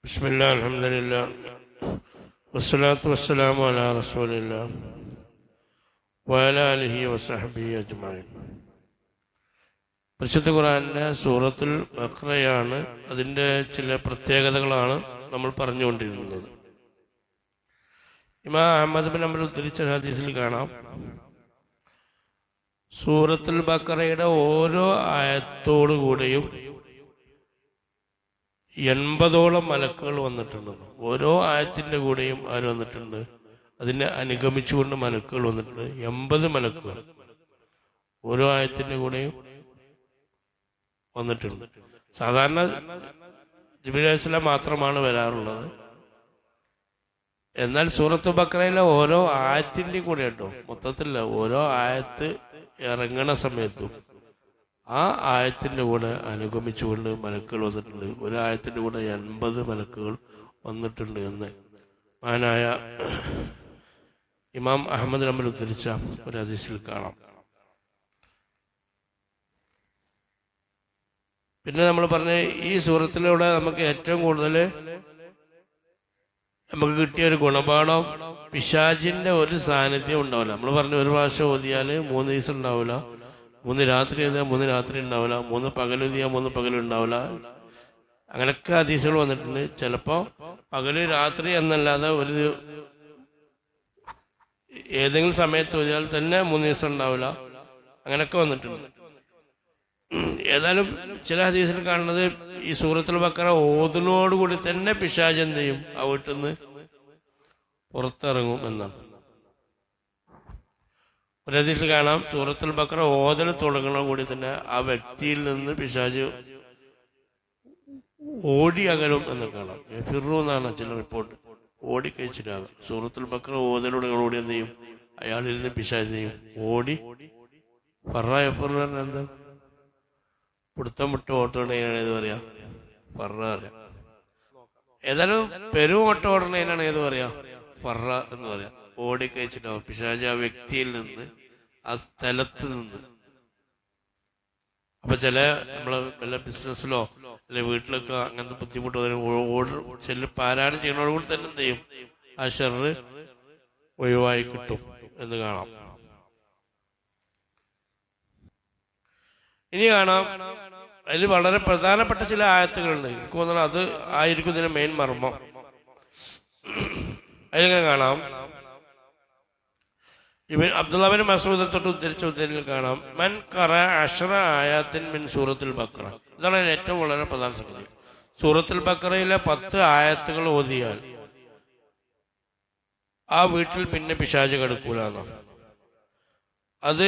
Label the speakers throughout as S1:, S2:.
S1: ബിസ്മില്ലാഹി അൽഹംദുലില്ലാഹ് വസ്സലാത്തു വസ്സലാമു അലാ റസൂലില്ലാഹ് വഅലാ ആലിഹി വസഹ്ബിഹി അജ്മഈൻ. പരിശുദ്ധ ഖുർആനിലെ സൂറത്തുൽ ബഖറയാണ്. അതിൻ്റെ ചില പ്രത്യേകതകളാണ് നമ്മൾ പറഞ്ഞുകൊണ്ടിരുന്നത്. ഇമാം അഹ്മദ് ബിൻ ഹംബൽ ഉദ്ധരിച്ച ഹദീസിൽ കാണാം, സൂറത്തുൽ ബഖറയുടെ ഓരോ ആയത്തോടു കൂടെയും 80ഓളം മലക്കുകൾ വന്നിട്ടുണ്ട്. ഓരോ ആയത്തിന്റെ കൂടെയും ആര് വന്നിട്ടുണ്ട്? അതിനെ അനുഗമിച്ചുകൊണ്ട് മലക്കുകൾ വന്നിട്ടുണ്ട്. 80 മലക്കുകൾ ഓരോ ആയത്തിന്റെ കൂടെയും വന്നിട്ടുണ്ട്. സാധാരണ ജിബ്രീൽ അലൈഹിസ്സലാം മാത്രമാണ് വരാറുള്ളത്. എന്നാൽ സൂറത്ത് ബഖറയിലെ ഓരോ ആയത്തിന്റെ കൂടെ കേട്ടോ, മൊത്തത്തില്ല, ഓരോ ആയത്ത് ഇറങ്ങണ സമയത്തും ആ ആയത്തിന്റെ കൂടെ അനുഗമിച്ചുകൊണ്ട് മലക്കുകൾ വന്നിട്ടുണ്ട്. ഒരു ആയത്തിന്റെ കൂടെ 80 മലക്കുകൾ വന്നിട്ടുണ്ട് എന്ന് മഹാനായ ഇമാം അഹ്മദ് ബിൻ ഹംബൽ ഉദ്ധരിച്ച ഒരു ഹദീസിൽ കാണാം. പിന്നെ നമ്മൾ പറഞ്ഞ ഈ സൂറത്തിലൂടെ നമുക്ക് ഏറ്റവും കൂടുതൽ നമുക്ക് കിട്ടിയ ഒരു ഗുണപാഠം, പിശാചിന്റെ ഒരു സാന്നിധ്യം ഉണ്ടാവില്ല. നമ്മൾ പറഞ്ഞു ഒരു പ്രാവശ്യം ഓതിയാൽ 3 ദിവസം ഉണ്ടാവില്ല, 3 രാത്രി എഴുതിയാൽ 3 രാത്രി ഉണ്ടാവില്ല, 3 പകൽ എഴുതിയാൽ 3 പകൽ ഉണ്ടാവില്ല. അങ്ങനെയൊക്കെ ഹദീസുകൾ വന്നിട്ടുണ്ട്. ചിലപ്പോൾ പകല് രാത്രി എന്നല്ലാതെ ഏതെങ്കിലും സമയത്ത് ഓതിയാൽ തന്നെ 3 ദിവസം ഉണ്ടാവില്ല. അങ്ങനെയൊക്കെ വന്നിട്ടുണ്ട്. ഏതായാലും ചില ഹദീസിൽ കാണുന്നത് ഈ സൂറത്തുൽ ബഖറ ഓതുന്നതോടുകൂടി തന്നെ പിശാച് എന്ത് ചെയ്യും? ആ വീട്ടിൽ നിന്ന് പുറത്തിറങ്ങും എന്നാണ്. ഒരു ഹദീസിൽ കാണാം, സൂറത്തുൽ ബഖറ ഓതൽ തുടങ്ങുന്ന കൂടി തന്നെ ആ വ്യക്തിയിൽ നിന്ന് പിശാച് ഓടി അകലും എന്ന് കാണാം. ഫിറു എന്നാണ് ചില റിപ്പോർട്ട്. ഓടിക്കഴിച്ചിട്ടാകും. സൂറത്തുൽ ബഖറ ഓതലോടുകൂടി എന്ത് ചെയ്യും? അയാളിൽ നിന്ന് പിശാച് ചെയ്യും ഓടി എന്താ പിടുത്തം വിട്ട് ഓട്ടോടനെയാണ് ഏത് പറയാ? ഫറ പറയാം. ഏതായാലും പെരുമോട്ട ഓടണേനാണ് ഏത് പറയാ? ഫറ എന്ന് പറയാം. ഓടിക്കഴിച്ചിട്ടാവും പിശാച് ആ വ്യക്തിയിൽ നിന്ന്, ആ സ്ഥലത്ത് നിന്ന്. അപ്പൊ നമ്മള് വല്ല ബിസിനസ്സിലോ അല്ലെ വീട്ടിലൊക്കെ അങ്ങനത്തെ ബുദ്ധിമുട്ട് പാരായണം ചെയ്യുന്നതോടുകൂടി തന്നെ എന്ത് ചെയ്യും? ആ ഷർറ് ഒഴിവായി കിട്ടും എന്ന് കാണാം. ഇനി കാണാം, അതിൽ വളരെ പ്രധാനപ്പെട്ട ചില ആയത്തുകളുണ്ട്. എനിക്ക് തോന്നുന്നത് അത് ആയിരിക്കും ഇതിന്റെ മെയിൻ മർമ്മം. അതിലിങ്ങനെ കാണാം, അബ്ദുല്ലാ ബിൻ മസ്ഊദ് തൊട്ട് ഉദ്ധരിച്ച ഉദ്ധരണിയിൽ കാണാം, മൻ ഖറഅ 10 ആയാത്തിൻ മിൻ സൂറത്തുൽ ബഖറ. ഇതാണ് ഏറ്റവും വളരെ പ്രധാന സംഗതി. സൂറത്തുൽ ബഖറയിലെ 10 ആയത്തുകൾ ഓതിയാൽ ആ വീട്ടിൽ പിന്നെ പിശാച് കടക്കൂല എന്നാണ്. അത്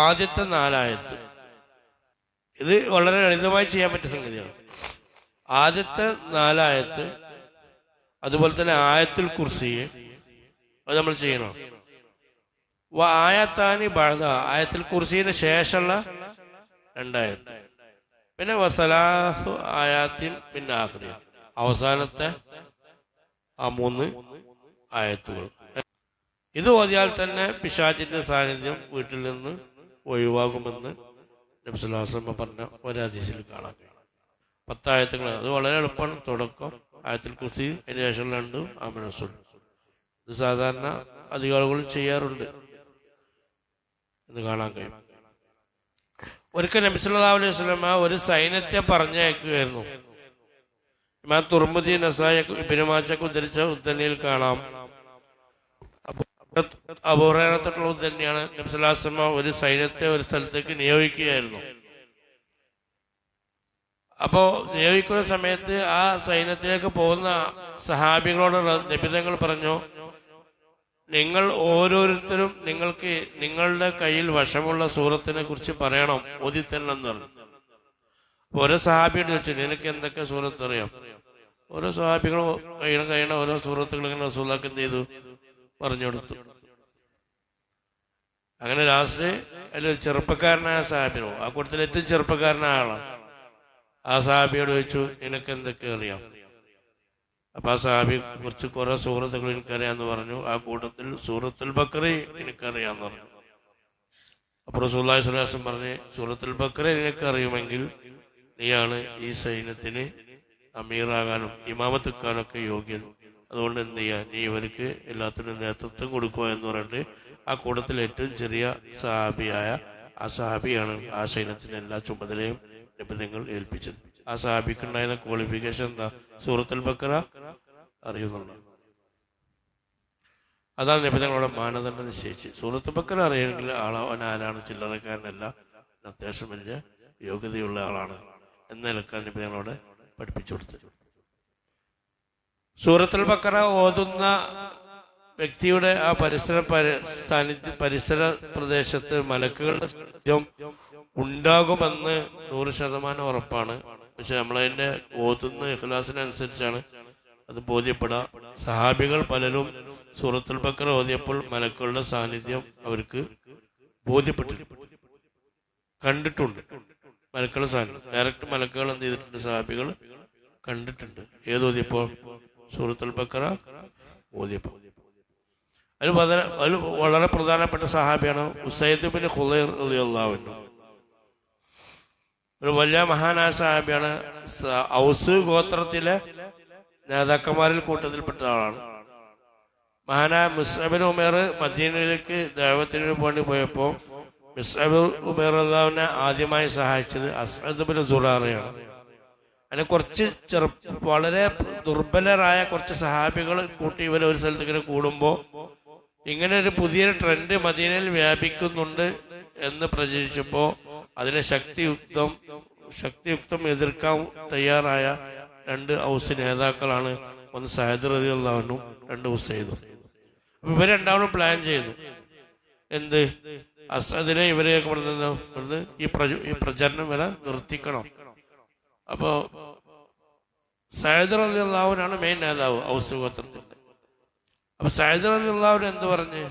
S1: ആദ്യത്തെ 4 ആയത്ത്. ഇത് വളരെ ലളിതമായി ചെയ്യാൻ പറ്റിയ സംഗതിയാണ്. ആദ്യത്തെ 4 ആയത്ത്, അതുപോലെ തന്നെ ആയത്തുൽ കുർസി, അത് നമ്മൾ ചെയ്യണം. ആയത്താനി ബഅദ, ആയത്തുൽ കുർസിയുടെ ശേഷമുള്ള 2 ആയത്ത്. പിന്നെ വസലാസു ആയാത്തിൻ മിൻ ആഖിരി, അവസാനത്തെ ആ 3 ആയത്തുകൾ. ഇത് ഓതിയാൽ തന്നെ പിശാചിന്റെ സാന്നിധ്യം വീട്ടിൽ നിന്ന് ഒഴിവാകുമെന്ന് നബി സല്ലല്ലാഹു അലൈഹി വസല്ലം പറഞ്ഞ ഒരു ഹദീസിൽ കാണാം. 10 ആയത്തുകൾ. അത് വളരെ എളുപ്പമാണ്. തുടക്കം ആയത്തുൽ കുർസി, അതിന് ശേഷമുള്ള 2 ആമന റസൂൽ. ഇത് സാധാരണ അധികം ആളുകളും ചെയ്യാറുണ്ട് എന്ന് കാണാൻ കഴിയും. ഒരിക്കൽ നബി സല്ലല്ലാഹു അലൈഹി വസല്ലം ഒരു സൈന്യത്തെ പറഞ്ഞയക്കുകയായിരുന്നു. ഇമാം തുർമുദി, നസായി, ഇബ്നു മാജഹ് ഉദ്ധരിച്ച ഉദ്ധരണിയിൽ കാണാം, അബൂ ഹുറൈറത്തുള്ള ഉദ്ധരണിയാണ്, നബി സല്ലല്ലാഹു അലൈഹി വസല്ലം ഒരു സൈന്യത്തെ ഒരു സ്ഥലത്തേക്ക് നിയോഗിക്കുകയായിരുന്നു. അപ്പോ നിയോഗിക്കുന്ന സമയത്ത് ആ സൈന്യത്തിലേക്ക് പോകുന്ന സഹാബികളോട് നബിതങ്ങൾ പറഞ്ഞു, നിങ്ങൾ ഓരോരുത്തരും നിങ്ങൾക്ക് നിങ്ങളുടെ കയ്യിൽ വശമുള്ള സൂറത്തിനെ കുറിച്ച് പറയണം, ഓതിത്തരണം എന്ന് പറഞ്ഞു. ഓരോ സഹാബിയോട് ചോദിച്ചു, നിനക്ക് എന്തൊക്കെ സൂറത്ത് അറിയാം? ഓരോ സഹാബികളും കഴിയണ ഓരോ സൂറത്തുകൾ ഇങ്ങനെ റസൂലുള്ളാഹിക്ക് എന്ത് ചെയ്തു? പറഞ്ഞു കൊടുത്തു. അങ്ങനെ ലാസ്റ്റ് അതിലൊരു ചെറുപ്പക്കാരനായ സഹാബിനോ, ആ കൂട്ടത്തിൽ ഏറ്റവും ചെറുപ്പക്കാരനായ ആളാണ്, ആ സഹാബിയോട് ചോദിച്ചു, നിനക്ക് എന്തൊക്കെ അറിയാം? അപ്പൊ ആ സഹാബി കുറിച്ച് കുറെ സൂറത്തുകൾ എനിക്കറിയാന്ന് പറഞ്ഞു. ആ കൂട്ടത്തിൽ സൂറത്തുൽ ബഖറ എനിക്കറിയാന്ന് പറഞ്ഞു. അപ്പൊ റസൂലുള്ളാഹി സ്വല്ലല്ലാഹു അലൈഹി വസല്ലം പറഞ്ഞു, സൂറത്തുൽ ബഖറ നിനക്ക് അറിയുമെങ്കിൽ നീയാണ് ഈ സൈന്യത്തിന് അമീറാകാനും ഇമാമത്ത് വെക്കാനൊക്കെ യോഗ്യത. അതുകൊണ്ട് എന്ത് ചെയ്യുക, നീ ഇവർക്ക് എല്ലാത്തിനും നേതൃത്വം കൊടുക്കുക എന്ന് പറഞ്ഞിട്ട് ആ കൂട്ടത്തിൽ ഏറ്റവും ചെറിയ സഹാബിയായ ആ സഹാബിയാണ് ആ സൈന്യത്തിന് എല്ലാ ചുമതലയും നിബന്ധനകൾ ഏൽപ്പിച്ചത്. ആ സഹാബിക്ക് ഉണ്ടായിരുന്ന ക്വാളിഫിക്കേഷൻ എന്താ? സൂറത്തുൽ ബഖറ അറിയുന്നുള്ളൂ. അതാണ് നിബന്ധനകളുടെ മാനദണ്ഡം നിശ്ചയിച്ച്. സൂറത്തുൽ ബഖറ അറിയണമെങ്കിൽ അവൻ ആരാണ്? ചില്ലറക്കാരനല്ല, അത്യാവശ്യം വലിയ യോഗ്യതയുള്ള ആളാണ് എന്ന നിലക്കാണ് നിബന്ധനകളോടെ പഠിപ്പിച്ചു കൊടുത്തത്. സൂറത്തുൽ ബഖറ ഓതുന്ന വ്യക്തിയുടെ ആ പരിസര പ്രദേശത്ത് മലക്കുകളുടെ സാന്നിധ്യം ഉണ്ടാകുമെന്ന് 100% ഉറപ്പാണ്. പക്ഷെ നമ്മളതിന്റെ ഓതുന്ന ഇഖ്ലാസിനനുസരിച്ചാണ് അത് ബോധ്യപ്പെടാം. സഹാബികൾ പലരും സൂറത്തുൽ ബഖറ ഓതിയപ്പോൾ മലക്കുകളുടെ സാന്നിധ്യം അവർക്ക് ബോധ്യപ്പെട്ടിട്ടുണ്ട്, കണ്ടിട്ടുണ്ട്. മലക്കുകളുടെ സാന്നിധ്യം ഡയറക്റ്റ് മലക്കുകൾ എന്ത് ചെയ്തിട്ടുണ്ട്? സഹാബികൾ കണ്ടിട്ടുണ്ട്. ഏതോതിയപ്പോൾ? സൂറത്തുൽ ബഖറ ഓതിയപ്പോൾ. അതിൽ വളരെ പ്രധാനപ്പെട്ട സഹാബിയാണ് ഉസൈദ് ബിൻ ഖുദൈർ റളിയല്ലാഹു അൻഹു. ഒരു വലിയ മഹാനായ സഹാബിയാണ്. ഔസ് ഗോത്രത്തിലെ നേതാക്കന്മാരിൽ കൂട്ടത്തിൽപ്പെട്ട ആളാണ്. മഹാനായ മുസ്അബ് ബിൻ ഉമൈർ മദീനയിലേക്ക് ദഅവത്തിന് വേണ്ടി പോയപ്പോൾ മുസ്അബ് ഉമൈർ റളിയല്ലാഹുവിനെ ആദ്യമായി സഹായിച്ചത് അസ്അദ് ബിൻ സുറാറയാണ്. അതിനെ കുറച്ച് വളരെ ദുർബലരായ കുറച്ച് സഹാബികൾ കൂട്ടി ഇവർ ഒരു സ്ഥലത്ത് ഇങ്ങനെ കൂടുമ്പോൾ ഇങ്ങനെ ഒരു പുതിയൊരു ട്രെൻഡ് മദീനയിൽ വ്യാപിക്കുന്നുണ്ട് എന്ന് പ്രചരിച്ചപ്പോൾ അതിനെ ശക്തിയുക്തം എതിർക്കാൻ തയ്യാറായ 2 ഔസ് നേതാക്കളാണ്. ഒന്ന് സഅദ് റളിയല്ലാഹു അൻഹു, 2 ഉസൈദും. അപ്പൊ ഇവർ രണ്ടാമതും പ്ലാൻ ചെയ്തു. എന്ത്? അസ്അദിനെ ഇവരെയൊക്കെ പറഞ്ഞത് ഈ പ്രചരണം വരെ നിർത്തിക്കണം. അപ്പോ സഅദ് റളിയല്ലാഹു അൻഹു മെയിൻ നേതാവ് ഔസ് ഗോത്രത്തിന്റെ. അപ്പൊ സഅദ് റളിയല്ലാഹു അൻഹു എന്ത് പറഞ്ഞ്,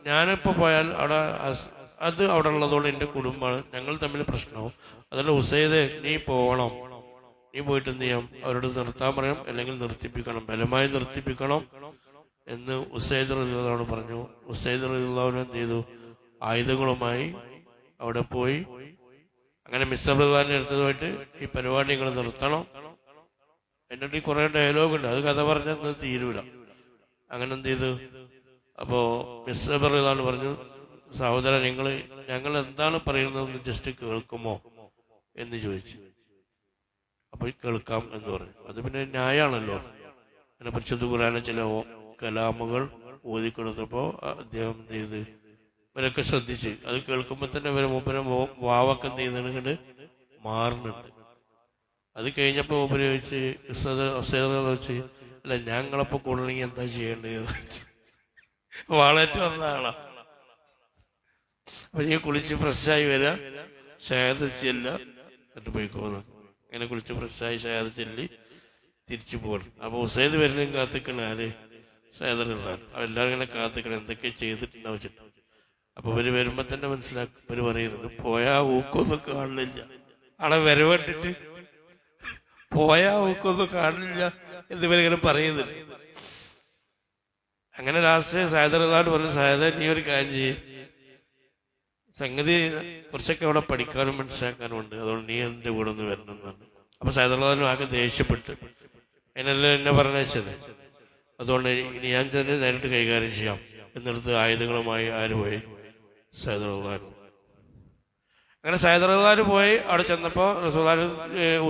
S1: ഞാനിപ്പോ പോയാൽ അവിടെ ഉള്ളതോടെ എന്റെ കുടുംബമാണ്, ഞങ്ങൾ തമ്മിൽ പ്രശ്നവും. അതുകൊണ്ട് ഉസൈദ് നീ പോകണം, നീ പോയിട്ട് എന്ത് ചെയ്യാം, അവരോട് നിർത്താൻ പറയണം, അല്ലെങ്കിൽ നിർത്തിപ്പിക്കണം, ബലമായി നിർത്തിപ്പിക്കണം എന്ന് ഉസൈദ് റളിയല്ലാഹു അൻഹു പറഞ്ഞു. ഉസൈദ് റളിയല്ലാഹു അൻഹു എന്ത് ചെയ്തു? ആയുധങ്ങളുമായി അവിടെ പോയി. അങ്ങനെ മിസ്അബ് റളിയല്ലാഹു അടുത്തതുമായിട്ട് ഈ പരിപാടി നിങ്ങൾ നിർത്തണം. എന്നിട്ട് ഈ കുറെ ഡയലോഗ് ഉണ്ട്, അത് കഥ പറഞ്ഞാൽ തീരൂല. അങ്ങനെ എന്ത് ചെയ്തു? അപ്പോ മിസ്അബ് റളിയല്ലാഹു അൻഹു പറഞ്ഞു, സഹോദരൻ ഞങ്ങൾ എന്താണ് പറയുന്നതെന്ന് ജസ്റ്റ് കേൾക്കുമോ എന്ന് ചോദിച്ചു. അപ്പൊ കേൾക്കാം എന്ന് പറഞ്ഞു. അത് പിന്നെ ന്യായാണല്ലോ. അങ്ങനെ പരിശുദ്ധ ഖുർആനിലെ ചില കലാമുകൾ ഓതിക്കൊടുത്തപ്പോ അദ്ദേഹം എന്ത് ചെയ്ത് ഇവരൊക്കെ ശ്രദ്ധിച്ച് അത് കേൾക്കുമ്പോ തന്നെ ഇവരെ മൂപ്പരെ വാവൊക്കെ എന്ത് ചെയ്യുന്നുണ്ട്, മാറുന്നുണ്ട്. അത് കഴിഞ്ഞപ്പോ മൂപ്പര് ചോദിച്ച് വെച്ച്, അല്ല ഞങ്ങളപ്പോ കൂടണമെങ്കിൽ എന്താ ചെയ്യേണ്ടത്? വാളേറ്റ് വന്ന ആളാ. അപ്പൊ ഈ കുളിച്ച് ഫ്രഷായി വരിക, ഷഹാദത്ത് ചെല്ലുക, എന്നിട്ട് പോയിക്കോന്നു. അങ്ങനെ കുളിച്ച് ഫ്രഷായി ഷഹാദത്ത് ചെല്ലി തിരിച്ചു പോകണം. അപ്പൊ ഉസൈദ് വരലും കാത്തിക്കണ ആര്? സഅദ് റളിയല്ലാഹു അൻഹു. എല്ലാവരും ഇങ്ങനെ കാത്തിക്കണം, എന്തൊക്കെ ചെയ്തിട്ടുണ്ടാവും വെച്ചിട്ട്. അപ്പൊ ഇവര് വരുമ്പോ തന്നെ മനസ്സിലാക്കും. ഇവര് പറയുന്നുണ്ട്, പോയാ ഊക്കൊന്നും കാണില്ല, അവിടെ വരവിട്ടിട്ട് പോയാ ഊക്കൊന്നും കാണില്ല എന്നിവരിങ്ങനെ പറയുന്നുണ്ട്. അങ്ങനെ ലാസ്റ്റ് സഅദ് റളിയല്ലാഹു അൻഹു പറഞ്ഞു, സഅദ് നീ ഒരു കാര്യം ചെയ്യും, സംഗതി കുറച്ചൊക്കെ അവിടെ പഠിക്കാനും മനസ്സിലാക്കാനും ഉണ്ട്, അതുകൊണ്ട് നീ എന്റെ കൂടെ ഒന്ന് വരണം എന്നാണ്. അപ്പൊ സഅദ് റളിയല്ലാഹു അൻഹു ആകെ ദേഷ്യപ്പെട്ടു, അതിനെല്ലാം എന്നെ പറഞ്ഞു വെച്ചത്, അതുകൊണ്ട് ഇനി ഞാൻ തന്നെ നേരിട്ട് കൈകാര്യം ചെയ്യാം എന്നിടത്ത് ആയുധങ്ങളുമായി ആര് പോയി? സഅദ് റളിയല്ലാഹു അൻഹു. അങ്ങനെ സഅദ് റളിയല്ലാഹു അൻഹു പോയി. അവിടെ ചെന്നപ്പോ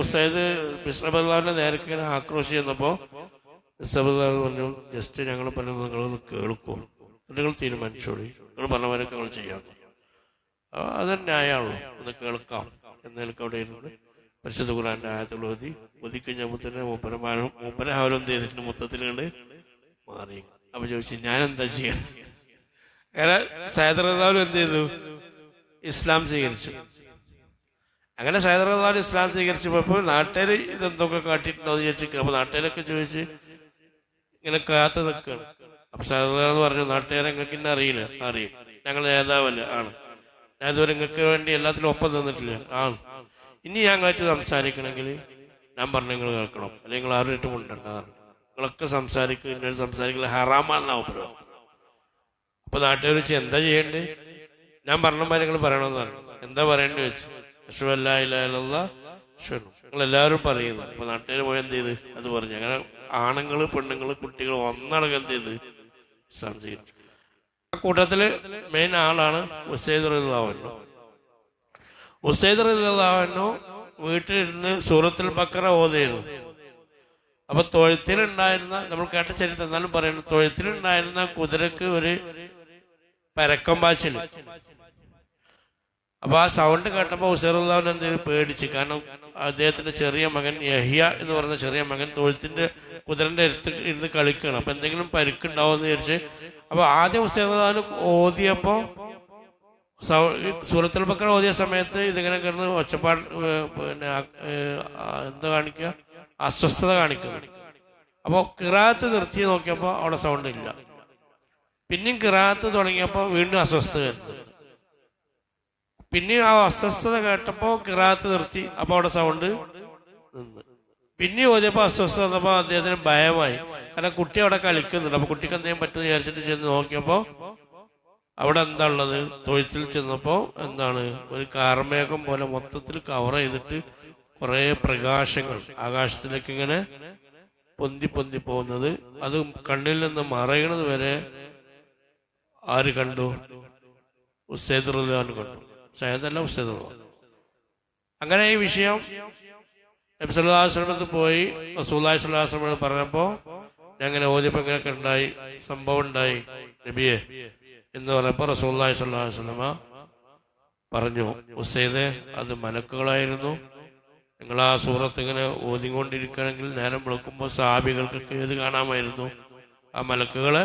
S1: ഉസൈദ് മിസ്അബ് റളിയല്ലാഹു അൻഹു നേരെ ഇങ്ങനെ ആക്രോശിച്ച് ചെന്നപ്പോ മിസ്അബ് റളിയല്ലാഹു അൻഹു പറഞ്ഞു, ജസ്റ്റ് ഞങ്ങൾ പറഞ്ഞത് നിങ്ങളൊന്ന് കേൾക്കൂ, നിങ്ങൾ തീരുമാനിച്ചോളി, നിങ്ങൾ പറഞ്ഞവരൊക്കെ ഞങ്ങൾ ചെയ്യാം. അതൊരു ന്യായമാണല്ലോ, ഒന്ന് കേൾക്കാം എന്നേൽക്ക് അവിടെ ഇരുന്ന് പരിശുദ്ധ ഖുർആന്റെ ആയത്തുകൾ ഒതിക്കഴിഞ്ഞപ്പോൾ തന്നെ മൂപ്പരെ അവരും എന്ത് ചെയ്തിട്ടുണ്ട്, മൊത്തത്തിൽ കണ്ട് മാറി. അപ്പൊ ചോദിച്ചു, ഞാൻ എന്താ ചെയ്യണം? അങ്ങനെ സഅദ് റളിയല്ലാഹു അൻഹു എന്ത് ചെയ്തു? ഇസ്ലാം സ്വീകരിച്ചു. അങ്ങനെ സഅദ് റളിയല്ലാഹു അൻഹു ഇസ്ലാം സ്വീകരിച്ചപ്പോൾ നാട്ടുകാർ ഇതെന്തൊക്കെ കാട്ടിയിട്ടുണ്ടോ എന്ന് ചോദിച്ചു. അപ്പൊ നാട്ടുകാരൊക്കെ ചോദിച്ച് ഇങ്ങനെ കാത്തു നിൽക്കുകയാണ്. അപ്പൊ സഅദ് റളിയല്ലാഹു അൻഹു പറഞ്ഞു, നാട്ടുകാരെ നിങ്ങൾക്ക് ഇന്നെ അറിയില്ല? അറിയും, ഞങ്ങൾ നേതാവല്ല ആണ്, ഞാൻ ഇതുവരെ നിങ്ങൾക്ക് വേണ്ടി എല്ലാത്തിലും ഒപ്പം തന്നിട്ടില്ല ആണ്. ഇനി ഞങ്ങളായിട്ട് സംസാരിക്കണമെങ്കിൽ ഞാൻ പറഞ്ഞ നിങ്ങൾ കേൾക്കണം, അല്ലെങ്കിൽ നിങ്ങൾ ആരുമായിട്ടും കൊണ്ടുണ്ടാകാറുണ്ട്, നിങ്ങളൊക്കെ സംസാരിക്കുക, ഇന്നൊരു സംസാരിക്കില്ല, ഹറാമാണെന്നാവും പറയാം. അപ്പൊ നാട്ടുകാർ വെച്ച് എന്താ ചെയ്യേണ്ടത്? ഞാൻ പറഞ്ഞ നിങ്ങൾ പറയണമെന്ന് പറഞ്ഞു. എന്താ പറയേണ്ടി വെച്ചു? അശ്ഹദു അല്ലാ ഇലാഹ ഇല്ലല്ലാഹ് നിങ്ങളെല്ലാവരും പറയുന്നു. അപ്പൊ നാട്ടുകാർ പോയി എന്ത് ചെയ്ത് അത് പറഞ്ഞു. അങ്ങനെ ആണുങ്ങള് പെണ്ണുങ്ങള് കുട്ടികൾ ഒന്നടങ്കം എന്ത് ചെയ്ത് ഇസ്ലാം സ്വീകരിച്ചു. ആ കൂട്ടത്തില് മെയിൻ ആളാണ് ഉസൈദ് റളിയല്ലാഹു അൻഹു. ഉസൈദ് റളിയല്ലാഹു അൻഹു വീട്ടിലിരുന്ന് സൂറത്തുൽ ബഖറ ഓതിയിരുന്നു. അപ്പൊ തൊഴുത്തിലുണ്ടായിരുന്ന, നമ്മൾ കേട്ട ചരിത്രം എന്നാലും പറയുന്നു, തൊഴുത്തിലുണ്ടായിരുന്ന കുതിരക്ക് ഒരു പരക്കം പാച്ചില്. അപ്പൊ ആ സൗണ്ട് കേട്ടപ്പോ ഉസൈദ് റളിയല്ലാഹു അൻഹു എന്ത് ചെയ്ത് പേടിച്ച്. കാരണം അദ്ദേഹത്തിന്റെ ചെറിയ മകൻ യഹ്യ എന്ന് പറയുന്ന ചെറിയ മകൻ തൊഴുത്തിന്റെ കുതിരന്റെ അടുത്ത് ഇരുന്ന് കളിക്കണം. അപ്പൊ എന്തെങ്കിലും പരുക്കുണ്ടാവും എന്ന് വിചാരിച്ച് അപ്പൊ ആദ്യം ഉസൈദ് റളിയല്ലാഹു അൻഹു ഓതിയപ്പോ സൂറത്തുൽ ബഖറ ഓതിയ സമയത്ത് ഇതിങ്ങനെ കിടന്ന് ഒച്ചപ്പാട്, പിന്നെ എന്താ കാണിക്കുക, അസ്വസ്ഥത കാണിക്കുന്നു. അപ്പൊ ഖിറാഅത്ത് നിർത്തി നോക്കിയപ്പോ അവിടെ സൗണ്ട് ഇല്ല. പിന്നെയും ഖിറാഅത്ത് തുടങ്ങിയപ്പോ വീണ്ടും അസ്വസ്ഥത വരുന്നു. പിന്നെയും ആ അസ്വസ്ഥത കേട്ടപ്പോ ഖിറാഅത്ത് നിർത്തി. അപ്പൊ അവിടെ സൗണ്ട് നിന്ന്. പിന്നെ ഓതിയപ്പോ അസ്വസ്ഥത വന്നപ്പോ അദ്ദേഹത്തിന് ഭയമായി. കാരണം കുട്ടി അവിടെ കളിക്കുന്നുണ്ട്. അപ്പൊ കുട്ടിക്ക് എന്തെങ്കിലും പറ്റുമെന്ന് വിചാരിച്ചിട്ട് ചെന്ന് നോക്കിയപ്പോ അവിടെ എന്താ ഉള്ളത്, തൊഴുത്തിൽ ചെന്നപ്പോ എന്താണ്, ഒരു കാർമേഘം പോലെ മൊത്തത്തിൽ കവർ ചെയ്തിട്ട് കുറെ പ്രകാശങ്ങൾ ആകാശത്തിലേക്ക് ഇങ്ങനെ പൊന്തി പൊന്തി പോകുന്നത്. അത് കണ്ണിൽ നിന്ന് മറയണത് വരെ ആര് കണ്ടു? ഉസൈദ് റളിയല്ലാഹു അൻഹു കണ്ടു. സയ്യിദല്ല ഉസൈദ് റളിയല്ലാഹു അൻഹു. അങ്ങനെ ഈ വിഷയം നബി സല്ലല്ലാഹു അലൈഹി വസല്ലം പോയി റസൂലുള്ളാഹി സ്വല്ലല്ലാഹു അലൈഹി വസല്ലം പറഞ്ഞപ്പോ ഞങ്ങനെ ഓതിയപ്പോ ഇങ്ങനെയൊക്കെ ഉണ്ടായി, സംഭവം ഉണ്ടായി നബിയെ എന്ന് പറഞ്ഞപ്പോ റസൂലുള്ളാഹി സ്വല്ലല്ലാഹു അലൈഹി വസല്ലം പറഞ്ഞു, ഉസൈദേ, അത് മലക്കുകളായിരുന്നു. നിങ്ങൾ ആ സൂറത്ത് ഇങ്ങനെ ഓതിക്കൊണ്ടിരിക്കുകയാണെങ്കിൽ നേരം വിളിക്കുമ്പോൾ സഹാബികൾക്കൊക്കെ ഏത് കാണാമായിരുന്നു? ആ മലക്കുകളെ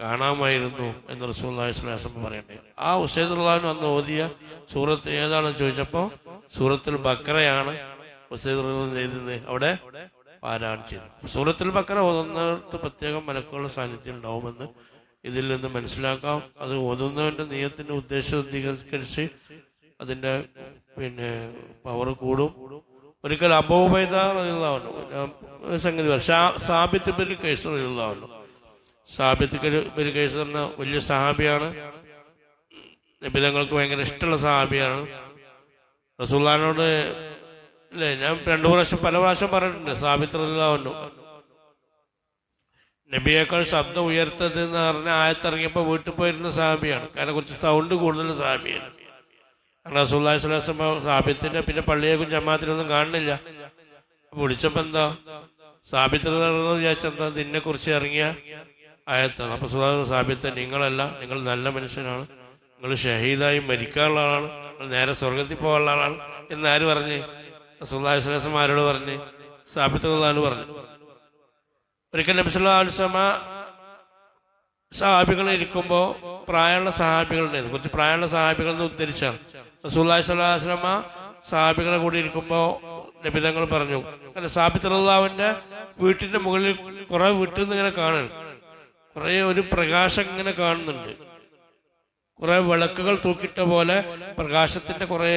S1: കാണാമായിരുന്നു എന്ന് റസൂലുള്ളാഹി സ്വല്ലല്ലാഹു അലൈഹി വസല്ലം പറയണ്ടേ. ആ ഉസൈദ് റളിയല്ലാഹു അൻഹു അന്ന് ഓതിയ സൂറത്ത് ഏതാണെന്ന് ചോദിച്ചപ്പോ സൂറത്തുൽ ബഖറയാണ് ഉസൈദ് റളിയല്ലാഹു അൻഹു എഴുതുന്നത് അവിടെ പാരായണം ചെയ്തു. സൂറത്തുൽ ബഖറ ഓതുന്നിടത്ത് പ്രത്യേകം മലക്കുകളുടെ സാന്നിധ്യം ഉണ്ടാവുമെന്ന് ഇതിൽ നിന്ന് മനസ്സിലാക്കാം. അത് ഓതുന്നവന്റെ നിയത്തിന്റെ ഉദ്ദേശിച്ച് അതിന്റെ പിന്നെ പവർ കൂടും. ഒരിക്കൽ അബൂ ഉബൈദ റളിയല്ലാഹു അൻഹു സംഗതി സാബിത്ത് ബിൻ ഖൈസ് റളിയല്ലാഹു അൻഹു, സാബിത്ത് ബിൻ ഖൈസ് എന്ന വലിയ സഹാബിയാണ്. നബി തങ്ങൾക്ക് ഭയങ്കര ഇഷ്ടമുള്ള സഹാബിയാണ്. റസൂലുള്ളാഹിനോട് അല്ലേ, ഞാൻ പല പ്രാവശ്യം പറഞ്ഞിട്ടുണ്ട്, സാബിത്ത് റളിയല്ലാഹു അൻഹു നബിയേക്കാൾ ശബ്ദം ഉയർത്തത് എന്ന് പറഞ്ഞ ആയത്തിറങ്ങിയപ്പോ വീട്ടിൽ പോയിരുന്ന സഹാബിയാണ്. കാരണം കുറച്ച് സൗണ്ട് കൂടുതൽ സഹാബിയാണ്. റസൂലുള്ളാഹി സ്വല്ലല്ലാഹു അലൈഹി വസല്ലം സാബിത്തിന്റെ പിന്നെ പള്ളിയേക്കും ജമാഅത്തിനൊന്നും കാണുന്നില്ല. വിളിച്ചപ്പോ എന്താ സാബിത്ത് വിചാരിച്ചെന്താ നിന്നെ കുറിച്ച് ഇറങ്ങിയ ആയത്താണ്. അപ്പൊ സാബിത്ത്, നിങ്ങളല്ല, നിങ്ങൾ നല്ല മനുഷ്യനാണ്, നിങ്ങൾ ഷഹീദായി മരിക്കാനുള്ള ആളാണ്, നിങ്ങൾ നേരെ സ്വർഗത്തിൽ പോകാനുള്ള ആളാണ് എന്ന് ആര് പറഞ്ഞ്? റസൂലുള്ളാഹി സ്വല്ലല്ലാഹു അലൈഹി വസല്ലം ആരോട് പറഞ്ഞ്? സാബിത്ത് റളിയല്ലാഹു അൻഹു പറഞ്ഞു. ഒരിക്കൽ നബി സല്ലല്ലാഹു അലൈഹി വസല്ലം സഹാബികൾ ഇരിക്കുമ്പോ പ്രായമുള്ള സഹാബികളുണ്ടായിരുന്നു, കുറച്ച് പ്രായമുള്ള സഹാബികൾ എന്ന് ഉദ്ധരിച്ചാണ്. റസൂലുള്ളാഹി സ്വല്ലല്ലാഹു അലൈഹി വസല്ലം സഹാബികളെ കൂടി ഇരിക്കുമ്പോ നബി തങ്ങൾ പറഞ്ഞു, കാരണം സാബിത്ത് റളിയല്ലാഹുവിന്റെ വീട്ടിന്റെ മുകളിൽ കുറെ വീട്ടിൽ നിന്ന് ഇങ്ങനെ കാണുന്നു, കുറെ ഒരു പ്രകാശം ഇങ്ങനെ കാണുന്നുണ്ട്, കുറെ വിളക്കുകൾ തൂക്കിട്ട പോലെ പ്രകാശത്തിന്റെ കുറെ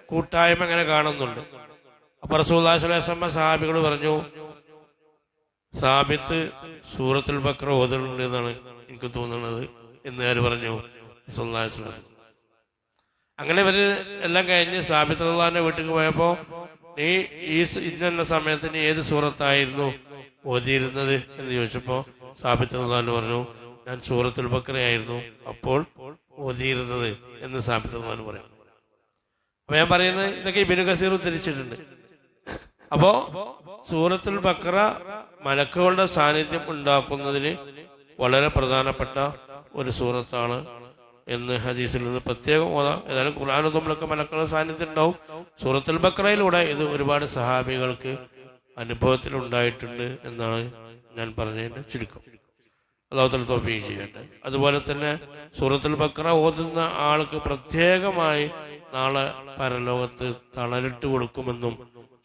S1: കൂട്ടായ്മ ഇങ്ങനെ കാണുന്നുണ്ട്. അപ്പൊ റസൂലുള്ളാഹി സ്വല്ലല്ലാഹു അലൈഹി വസല്ലം സഹാബികളോട് പറഞ്ഞു, സാബിത്ത് സൂറത്തുൽ ബഖറ ഓതുന്നുണ്ട് എന്നാണ് എനിക്ക് തോന്നുന്നത് എന്ന് ആര് പറഞ്ഞു? റസൂലുള്ളാഹി സ്വല്ലല്ലാഹു അലൈഹി വസല്ലം. അങ്ങനെ ഇവര് എല്ലാം കഴിഞ്ഞ് സാബിത്ത് റളിയല്ലാഹുവിന്റെ വീട്ടിൽ പോയപ്പോ, നീ ഈ ഇന്ന സമയത്ത് നീ ഏത് സൂറത്തായിരുന്നു ഓതിയിരുന്നത് എന്ന് ചോദിച്ചപ്പോ സാബിത്ത് റളിയല്ലാഹു അൻഹു പറഞ്ഞു, ഞാൻ സൂറത്തുൽ ബഖറയായിരുന്നു അപ്പോൾ ഓതിയിരുന്നത് എന്ന് സാബിത്ത് റളിയല്ലാഹു അൻഹു പറയും. അപ്പൊ ഞാൻ പറയുന്നത് ഇതൊക്കെ ഇബ്നു കസീർ ഉദ്ധരിച്ചിട്ടുണ്ട്. അപ്പോ സൂറത്തുൽ ബഖറ മലക്കുകളുടെ സാന്നിധ്യം ഉണ്ടാക്കുന്നതിന് വളരെ പ്രധാനപ്പെട്ട ഒരു സൂറത്താണ് എന്ന് ഹദീസിൽ നിന്ന് പ്രത്യേകം ഓതാം. ഏതായാലും ഖുർആനും നമ്മളൊക്കെ മലക്കുകളുടെ സാന്നിധ്യം ഉണ്ടാവും. സൂറത്തുൽ ബഖറയിലൂടെ ഇത് ഒരുപാട് സഹാബികൾക്ക് അനുഭവത്തിൽ ഉണ്ടായിട്ടുണ്ട് എന്നാണ് ഞാൻ പറഞ്ഞതിന്റെ ചുരുക്കം. അല്ലാഹു തആല തൗഫീഖ് ചെയ്യട്ടെ. അതുപോലെ തന്നെ സൂറത്തുൽ ബഖറ ഓതുന്ന ആൾക്ക് പ്രത്യേകമായി നാളെ പരലോകത്ത് തണലിട്ട് കൊടുക്കുമെന്നും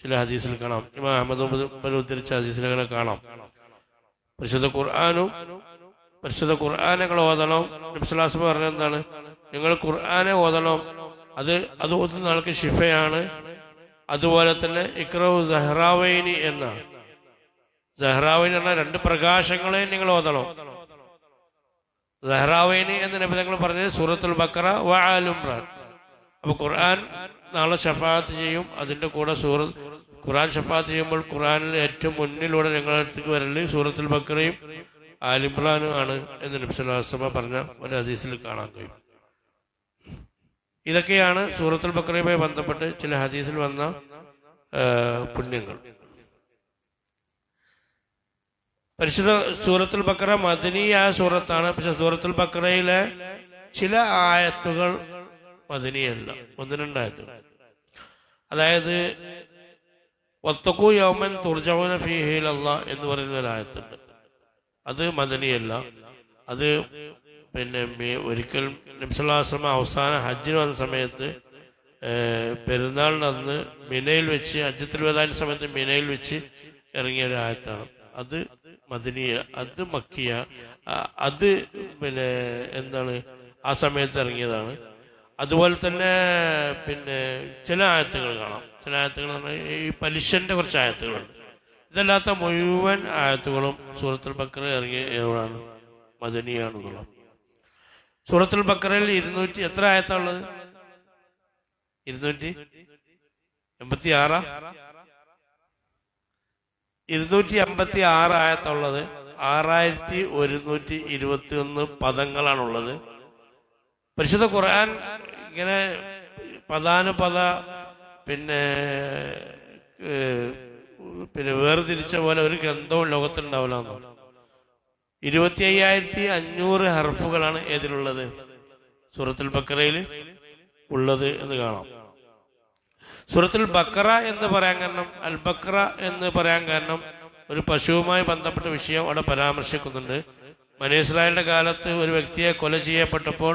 S1: ചില ഹദീസിൽ കാണാം. ഇമാം അഹ്മദ് ഉദ്ധരിച്ച ഹദീസിൽ അങ്ങനെ കാണാം. പരിശുദ്ധ ഖുർആനുകൾ ഓതണം. നബി സല്ലല്ലാഹു അലൈഹി വസല്ലം പറഞ്ഞ എന്താണ്? നിങ്ങൾ ഖുർആനെ ഓതണം, അത് ഓതുന്ന ആൾക്ക് ശിഫയാണ്. അതുപോലെ തന്നെ ഇഖ്റഉ സഹ്റാവൈനി എന്ന സഹ്റാവൈനി എന്ന രണ്ട് പ്രകാശങ്ങളെ നിങ്ങൾ ഓതണം. സഹ്റാവൈനി എന്ന് നബി തങ്ങൾ പറഞ്ഞത് സൂറത്തുൽ ബഖറ വ ആൽ ഇംറാൻ. അപ്പൊ ഖുർആൻ നാളെ ഷഫാഅത്ത് ചെയ്യും. അതിൻ്റെ കൂടെ ഖുർആൻ ഷഫാഅത്ത് ചെയ്യുമ്പോൾ ഖുർആനിൽ ഏറ്റവും മുന്നിലൂടെ ഞങ്ങളുടെ അടുത്തേക്ക് വരല് സൂറത്തുൽ ബഖറയും ആൽ ഇംറാനും ആണ് എന്ന് നബി സല്ലല്ലാഹു അലൈഹി വസല്ലം പറഞ്ഞ ഒരു ഹദീസിൽ കാണാൻ കഴിയും. ഇതൊക്കെയാണ് സൂറത്തുൽ ബഖറയുമായി ബന്ധപ്പെട്ട് ചില ഹദീസിൽ വന്ന പുണ്യങ്ങൾ. പരിശുദ്ധ സൂറത്തുൽ ബഖറ മദനിയായ സൂറത്താണ്. പക്ഷെ സൂറത്തുൽ ബഖറയിലെ ചില ആയത്തുകൾ മദനിയല്ല, 1-2 ആയത്തുകൾ. അതായത് വത്തഖൂ യൗമൻ തുർജഊന ഫീഹി ഇലല്ലാഹ് എന്ന് പറയുന്ന ഒരു ആയത്തുണ്ട്. അത് മദനിയല്ല. അത് ഒരിക്കൽ നബി സല്ലല്ലാഹു അലൈഹി വസല്ലം അവസാന ഹജ്ജിന് വന്ന സമയത്ത് പെരുന്നാളിന് അന്ന് മിനയിൽ വെച്ച്, ഹജ്ജത്തുൽ വദാഇന്റെ സമയത്ത് മിനയിൽ വെച്ച് ഇറങ്ങിയ ഒരു ആയത്താണ്. അത് മദനിയ, അത് മക്കിയ, അത് എന്താണ് ആ സമയത്ത് ഇറങ്ങിയതാണ്. അതുപോലെ തന്നെ ചില ആയത്തുകൾ കാണാം. ചില ആയത്തുകൾ ഈ പലിശന്റെ കുറച്ച് ആയത്തുകളുണ്ട്. ഇതല്ലാത്ത മുഴുവൻ ആയത്തുകളും സൂറത്തുൽ ബഖറ ഇറങ്ങിയതാണ്, മദനിയാണെന്നുള്ളത്. സൂറത്തുൽ ബഖറയിൽ 200 എത്ര ആയത്തുള്ളത്? 286 256 ആയത്തുള്ളത്. 6121 പദങ്ങളാണുള്ളത്. പരിശുദ്ധ ഖുർആൻ ഇങ്ങനെ പദാനുപദ വേർതിരിച്ച പോലെ ഒരു ഗ്രന്ഥവും ലോകത്തുണ്ടാവില്ല. 25,500 ഹർഫുകളാണ് ഏതിലുള്ളത്? സൂറത്തുൽ ബഖറയിൽ ഉള്ളത് എന്ന് കാണാം. സൂറത്തുൽ ബഖറ എന്ന് പറയാൻ കാരണം, അൽ ബഖറ എന്ന് പറയാൻ കാരണം ഒരു പശുവുമായി ബന്ധപ്പെട്ട വിഷയം അവിടെ പരാമർശിക്കുന്നുണ്ട്. ബനീ ഇസ്രായേലിന്റെ കാലത്ത് ഒരു വ്യക്തിയെ കൊല ചെയ്യപ്പെട്ടപ്പോൾ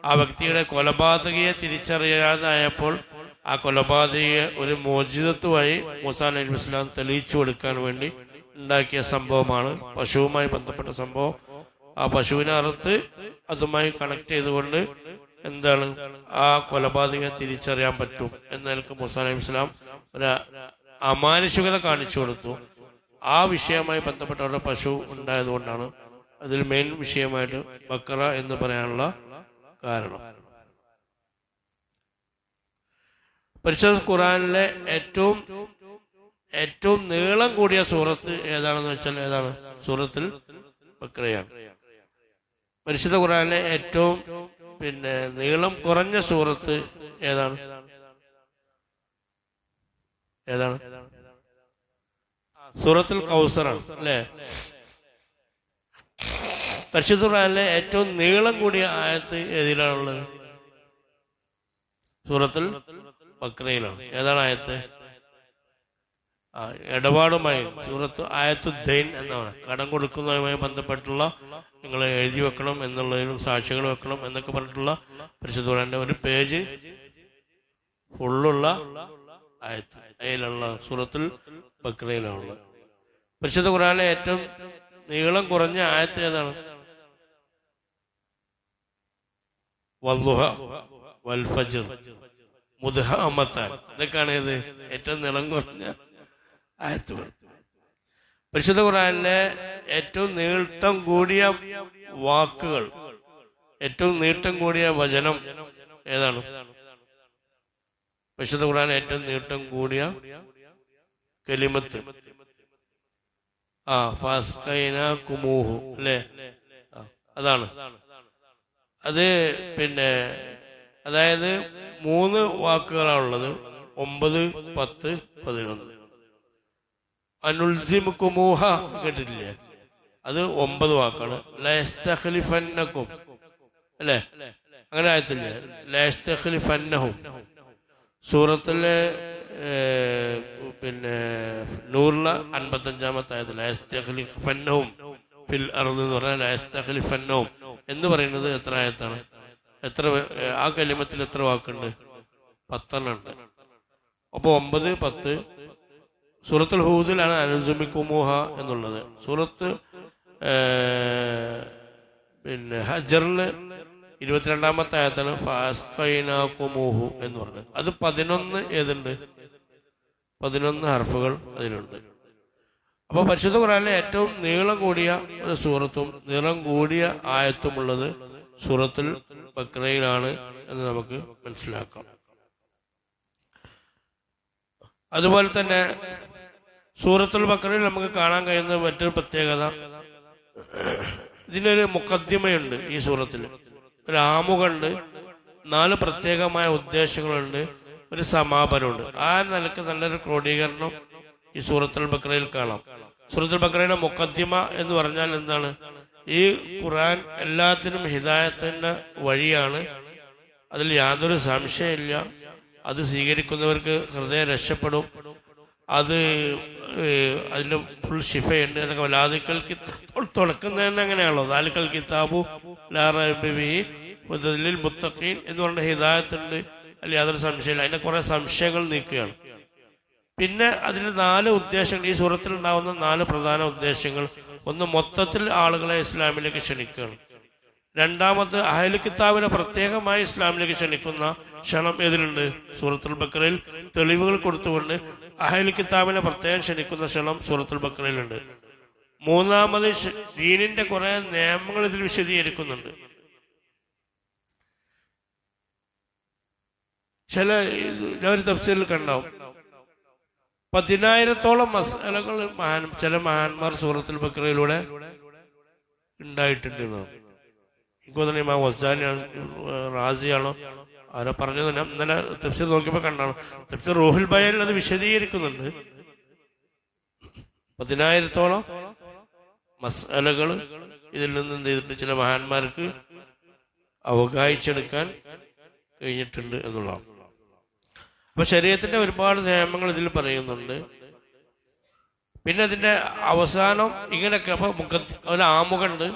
S1: ആ വ്യക്തിയുടെ കൊലപാതകയെ തിരിച്ചറിയാതായപ്പോൾ ആ കൊലപാതകയെ ഒരു മോചിതത്വമായി മൂസാ നബി ഇസ്ലാം തെളിയിച്ചു കൊടുക്കാൻ വേണ്ടി ഉണ്ടാക്കിയ സംഭവമാണ് പശുവുമായി ബന്ധപ്പെട്ട സംഭവം. ആ പശുവിനെ അറുത്ത് അതുമായി കണക്ട് ചെയ്തുകൊണ്ട് എന്താണ് ആ കൊലപാതകയെ തിരിച്ചറിയാൻ പറ്റും എന്ന നിലക്ക് മൂസാ നബി ഇസ്ലാം ഒരു അമാനുഷികത കാണിച്ചു കൊടുത്തു. ആ വിഷയവുമായി ബന്ധപ്പെട്ട അവിടെ പശു ഉണ്ടായതുകൊണ്ടാണ് അതിൽ മെയിൻ വിഷയമായിട്ട് ബഖറ എന്ന് പറയാനുള്ള കാരണം. പരിശുദ്ധ ഖുർആനിലെ ഏറ്റവും നീളം കൂടിയ സൂറത്ത് ഏതാണെന്ന് വെച്ചാൽ ഏതാണ്? സൂറത്തുൽ ബഖറയാണ്. പരിശുദ്ധ ഖുർആനിലെ ഏറ്റവും നീളം കുറഞ്ഞ സൂറത്ത് ഏതാണ്? സൂറത്തുൽ കൗസറാണ് അല്ലേ? പരിശുദ്ധ ഖുർആനിലെ ഏറ്റവും നീളം കൂടിയ ആയത്ത് ഏതിലാണുള്ളത്? സൂറത്തുൽ ബഖറയിലാണ്. ഏതാണ് ആയത്ത്? ഇടപാടുമായി സൂറത്ത് ആയത്തു ദൈൻ എന്നാണ്. കടം കൊടുക്കുന്നതുമായി ബന്ധപ്പെട്ടുള്ള നിങ്ങൾ എഴുതി വെക്കണം എന്നുള്ളതിനും സാക്ഷികൾ വെക്കണം എന്നൊക്കെ പറഞ്ഞിട്ടുള്ള പരിശുദ്ധ ഖുർആന്റെ ഒരു പേജ് ഫുള്ളുള്ള ആയത്ത് അതിലുള്ള സൂറത്തുൽ ബഖറയിലാണുള്ളത്. പരിശുദ്ധ ഖുർആനിലെ ഏറ്റവും നീളം കുറഞ്ഞ ആയത്ത് ഏതാണ്? വദ്ദുഹ വൽ ഫജ്ർ മുദ്ഹാമത്താൻ. ഇതൊക്കെയാണ് ഇത് ഏറ്റവും നീളം കുറഞ്ഞ ആയത്തുകൾ. പരിശുദ്ധ ഖുർആനിലെ ഏറ്റവും നീട്ടം കൂടിയ വാക്കുകൾ, ഏറ്റവും നീട്ടം കൂടിയ വചനം ഏതാണ്? പരിശുദ്ധ ഖുർആനിലെ ഏറ്റവും നീട്ടം കൂടിയ കലിമത്ത് ഫസ്ഖൈനാകുമൂഹു അല്ലേ? അതാണ്. അത് അതായത് 3 വാക്കുകളാണുള്ളത്. 9, 10, 11. അനുൽസിമുകുമൂഹ കേട്ടിട്ടില്ലേ? അത് 9 വാക്കാണ്. ലയസ്തഖ്ലിഫന്നകും അല്ലേ? അങ്ങനെ ആയത്തില്ലേ? ലയസ്തഖ്ലിഫന്നഹും. സൂറത്തിലെ നൂറിലെ 55-ാമത്തെ ആയത്ത് ലയസ്തഖ്ലിഫന്നഹും ഫിൽ അർദ് എന്ന് പറഞ്ഞാൽ ലയസ്തഖ്ലിഫന്നഹും എന്ന് പറയുന്നത് എത്ര ആയത്താണ്? ആ കലിമത്തിൽ എത്ര വാക്കുണ്ട്? 10 ഉണ്ട്. അപ്പൊ 9, 10. സൂറത്തുൽ ഹൂദിലാണ് അനുസുമിക്കുമൂഹ എന്നുള്ളത്. സൂറത്ത് ഹജറില് 22-ാമത്തെ ആയത്താണ് ഫസ്ഖൈനാകുമൂഹു എന്ന് പറഞ്ഞത്. അത് 11 ഏതുണ്ട്? 11 ഹർഫുകൾ അതിലുണ്ട്. അപ്പൊ പരിശുദ്ധ ഖുർആനിലെ ഏറ്റവും നീളം കൂടിയ ഒരു സൂറത്തും നീളം കൂടിയ ആയത്തുമുള്ളത് സൂറത്തുൽ ബഖറയിലാണ് എന്ന് നമുക്ക് മനസ്സിലാക്കാം. അതുപോലെ തന്നെ സൂറത്തുൽ ബഖറയിൽ നമുക്ക് കാണാൻ കഴിയുന്ന മറ്റൊരു പ്രത്യേകത, ഇതിനൊരു മുഖദ്ദിമയുണ്ട്. ഈ സൂറത്തിൽ ഒരു ആമുഖമുണ്ട്, 4 പ്രത്യേകമായ ഉദ്ദേശങ്ങളുണ്ട്, ഒരു സമാപനമുണ്ട്. ആ നിലക്ക് നല്ലൊരു ക്രോഡീകരണം ഈ സൂറത്തുൽ ബഖറയിൽ കാണാം. സൂറത്തുൽ ബഖറയുടെ മുഖദ്ദിമ എന്ന് പറഞ്ഞാൽ എന്താണ്? ഈ ഖുർആൻ എല്ലാത്തിനും ഹിദായത്തിന്റെ വഴിയാണ്, അതിൽ യാതൊരു സംശയമില്ല. അത് സ്വീകരിക്കുന്നവർക്ക് ഹൃദയം രക്ഷപ്പെടും, അതിൽ ഫുൾ ഷിഫയുണ്ട് എന്നൊക്കെ. വലാദിക്കൽ തുടക്കുന്നത് തന്നെ അങ്ങനെയാണല്ലോ, ദാലിക്കൽ കിതാബു ലാ റൈബ ഫീഹി ഹുദൽ മുത്തഖീൻ എന്ന് പറഞ്ഞ ഹിദായത്തുണ്ട്, അതിൽ യാതൊരു സംശയമില്ല. അതിന്റെ കുറെ സംശയങ്ങൾ നീക്കുകയാണ്. പിന്നെ അതിന് 4 ഉദ്ദേശങ്ങൾ, ഈ സൂറത്തിൽ ഉണ്ടാവുന്ന 4 പ്രധാന ഉദ്ദേശങ്ങൾ. ഒന്ന്, മൊത്തത്തിൽ ആളുകളെ ഇസ്ലാമിലേക്ക് ക്ഷണിക്കുകയാണ്. രണ്ടാമത്, അഹ്ലുൽ കിതാബിനെ പ്രത്യേകമായി ഇസ്ലാമിലേക്ക് ക്ഷണിക്കുന്ന ക്ഷണം ഏതിലുണ്ട്? സൂറത്തുൽ ബഖറയിൽ തെളിവുകൾ കൊടുത്തുകൊണ്ട് അഹ്ലുൽ കിതാബിനെ പ്രത്യേകം ക്ഷണിക്കുന്ന ക്ഷണം സൂറത്തുൽ ബഖറയിലുണ്ട്. മൂന്നാമത്, ദീനിന്റെ കുറെ നിയമങ്ങൾ ഇതിൽ വിശദീകരിക്കുന്നുണ്ട്. ഒരു തഫ്സീറിൽ കണ്ടാവും 10,000-ഓളം മസലകൾ ചില മഹാന്മാർ സൂറത്തുൽ ബഖറയിലൂടെ ഉണ്ടായിട്ടുണ്ട്. എനിക്ക് തോന്നുന്നു ഇമാം ഗസാലിയാണ്, റാസിയാണോ ആരോ പറഞ്ഞത്. ഞാൻ ഇന്നലെ തഫ്സീർ നോക്കിയപ്പോൾ കണ്ടാണ്. തഫ്സീർ റൂഹുൽ ബയാനിൽ അത് വിശദീകരിക്കുന്നുണ്ട്. 10,000-ഓളം മസലകൾ ഇതിൽ നിന്ന് എന്ത് ചെയ്തിട്ട് ചില മഹാന്മാർക്ക് അവകാശിച്ചെടുക്കാൻ കഴിഞ്ഞിട്ടുണ്ട് എന്നുള്ളതാണ്. അപ്പൊ ശരീഅത്തിന്റെ ഒരുപാട് നിയമങ്ങൾ ഇതിൽ പറയുന്നുണ്ട്. പിന്നെ അതിന്റെ അവസാനം ഇങ്ങനെയൊക്കെ. അപ്പൊ ഒരു ആമുഖമുണ്ട്.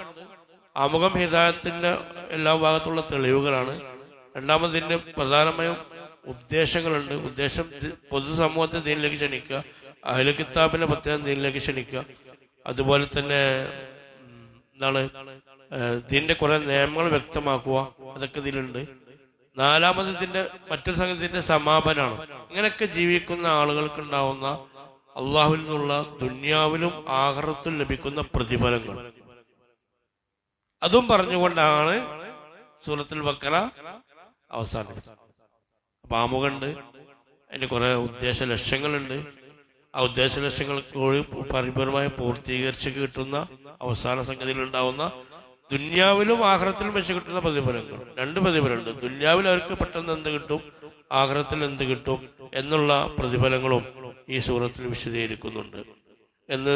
S1: ആമുഖം ഹിദായത്തിന്റെ എല്ലാ ഭാഗത്തുള്ള തെളിവുകളാണ്. രണ്ടാമതിന് പ്രധാനമായും ഉദ്ദേശങ്ങളുണ്ട്. ഉദ്ദേശം പൊതുസമൂഹത്തെ ദീനിലേക്ക് ക്ഷണിക്കുക, അഹ്ലുൽ കിതാബിനെ പ്രത്യേകം ദീനിലേക്ക് ക്ഷണിക്കുക. അതുപോലെ തന്നെ എന്താണ്, ദീനിന്റെ കുറെ നിയമങ്ങൾ വ്യക്തമാക്കുക, അതൊക്കെ ഇതിലുണ്ട്. നാലാമത് ഇതിന്റെ മറ്റൊരു സംഗതിന്റെ സമാപനമാണ്. ഇങ്ങനെയൊക്കെ ജീവിക്കുന്ന ആളുകൾക്ക് ഉണ്ടാവുന്ന അള്ളാഹുവിൽ നിന്നുള്ള ദുന്യാവിലും ആഖിറത്തിലും ലഭിക്കുന്ന പ്രതിഫലങ്ങൾ, അതും പറഞ്ഞുകൊണ്ടാണ് സൂറത്തുൽ ബഖറ അവസാനിപ്പിച്ചത്. അപ്പൊ ആമുഖമുണ്ട്, അതിന് കുറെ ഉദ്ദേശ ലക്ഷ്യങ്ങളുണ്ട്. ആ ഉദ്ദേശ ലക്ഷ്യങ്ങൾ പരിപൂർണമായി പൂർത്തീകരിച്ച് കിട്ടുന്ന അവസാന സംഗതിയിൽ ഉണ്ടാവുന്ന ദുന്യാവിലും ആഖിറത്തിലും വെച്ച് കിട്ടുന്ന പ്രതിഫലങ്ങൾ. 2 പ്രതിഫലമുണ്ട്. ദുന്യാവിൽ അവർക്ക് പെട്ടെന്ന് എന്ത് കിട്ടും, ആഖിറത്തിൽ എന്ത് കിട്ടും എന്നുള്ള പ്രതിഫലങ്ങളും ഈ സൂറത്തിൽ വിശദീകരിക്കുന്നുണ്ട് എന്ന്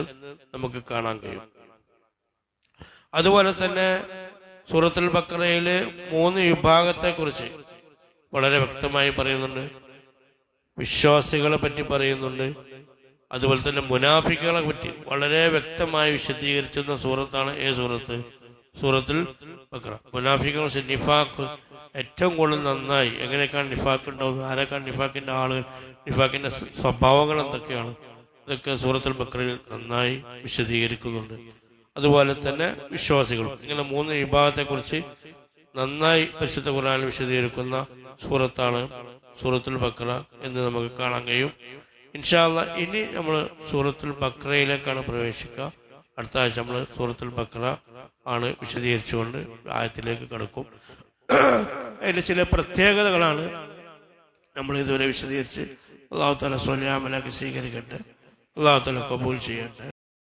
S1: നമുക്ക് കാണാൻ കഴിയും. അതുപോലെ തന്നെ സൂറത്തുൽ ബഖറയിലെ 3 വിഭാഗത്തെ കുറിച്ച് വളരെ വ്യക്തമായി പറയുന്നുണ്ട്. വിശ്വാസികളെ പറ്റി പറയുന്നുണ്ട്. അതുപോലെ തന്നെ മുനാഫിക്കുകളെ പറ്റി വളരെ വ്യക്തമായി വിശദീകരിച്ചിരുന്ന സൂറത്താണ് സൂറത്ത് സൂറത്തുൽ ബഖറ. മുനാഫിക്കുകൾ, നിഫാഖ് ഏറ്റവും കൂടുതൽ നന്നായി എങ്ങനെയൊക്കെയാണ് നിഫാഖ് ഉണ്ടാവുന്നത്, ആരൊക്കെയാണ് നിഫാഖിന്റെ ആളുകൾ, നിഫാഖിന്റെ സ്വഭാവങ്ങൾ എന്തൊക്കെയാണ്, ഇതൊക്കെ സൂറത്തുൽ ബഖറയിൽ നന്നായി വിശദീകരിക്കുന്നുണ്ട്. അതുപോലെ തന്നെ വിശ്വാസികൾ, ഇങ്ങനെ 3 വിഭാഗത്തെ കുറിച്ച് നന്നായി പരിശുദ്ധ ഖുർആനിൽ വിശദീകരിക്കുന്ന സൂറത്താണ് സൂറത്തുൽ ബഖറ എന്ന് നമുക്ക് കാണാൻ കഴിയും. ഇൻഷാ അല്ലാഹ് ഇനി നമ്മൾ സൂറത്തുൽ ബഖറയിലേക്കാണ് പ്രവേശിക്കുക. അടുത്ത ആഴ്ച നമ്മൾ സൂറത്തുൽ ബഖറ ആണ് വിശദീകരിച്ചുകൊണ്ട് ആയത്തിലേക്ക് കടക്കും. അതിന്റെ ചില പ്രത്യേകതകളാണ് നമ്മൾ ഇതുവരെ വിശദീകരിച്ച്. അല്ലാഹു തആല സ്വലാമലക്ക് സ്വീകരിക്കട്ടെ, അല്ലാഹു തആല കബൂൽ ചെയ്യട്ടെ.